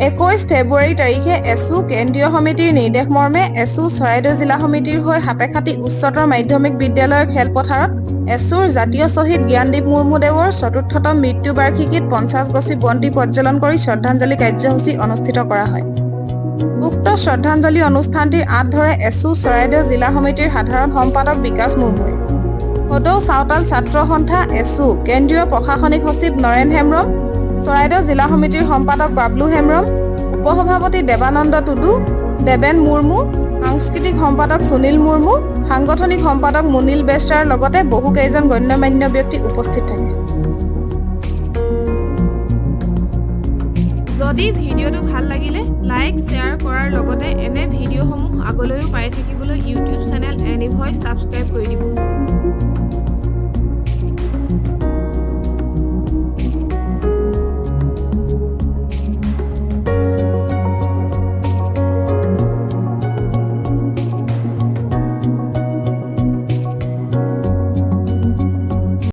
21 ফেব্ৰুৱাৰী তাৰিখে এছু কেন্দ্ৰীয় সমিতিৰ নিৰ্দেশ মৰ্মে এছু চৰাইদেউ জিলা সমিতিৰ হৈ সাপেখাতী উচ্চতৰ মাধ্যমিক বিদ্যালয়ৰ খেলপথাৰত এছুৰ জাতীয় শ্বহীদ জ্ঞানদীপ মুৰ্মুদেৱৰ চতুৰ্থতম মৃত্যু বাৰ্ষিকীত 50 গছি বন্তি প্ৰজ্বলন কৰি শ্ৰদ্ধাঞ্জলি কাৰ্যসূচী অনুষ্ঠিত কৰা হয়। উক্ত শ্ৰদ্ধাঞ্জলি অনুষ্ঠানটিৰ আঁত ধৰে এছু চৰাইদেউ জিলা সমিতিৰ সাধাৰণ সম্পাদক বিকাশ মুৰ্মুৱে। সদৌ চাওতাল ছাত্ৰ সন্থা এছু কেন্দ্ৰীয় প্ৰশাসনিক সচিব নৰেন হেমব্ৰম, চৰাইদেউ জিলা সমিতিৰ সম্পাদক বাবলু হেমব্ৰম, উপসভাপতি দেৱানন্দ টুডু, দেবেন মুৰ্মু, সাংস্কৃতিক সম্পাদক সুনীল মুৰ্মু, সাংগঠনিক সম্পাদক মুনিল বেষ্ট্ৰাৰ লগতে বহু কেইজন গণ্যমান্য ব্যক্তি উপস্থিত থাকে। যদি ভিডিঅ'টো ভাল লাগিলে লাইক শ্বেয়াৰ কৰাৰ লগতে এনে ভিডিঅ'সমূহ আগলৈও পাই থাকিবলৈ YouTube channel any voice subscribe কৰি দিব।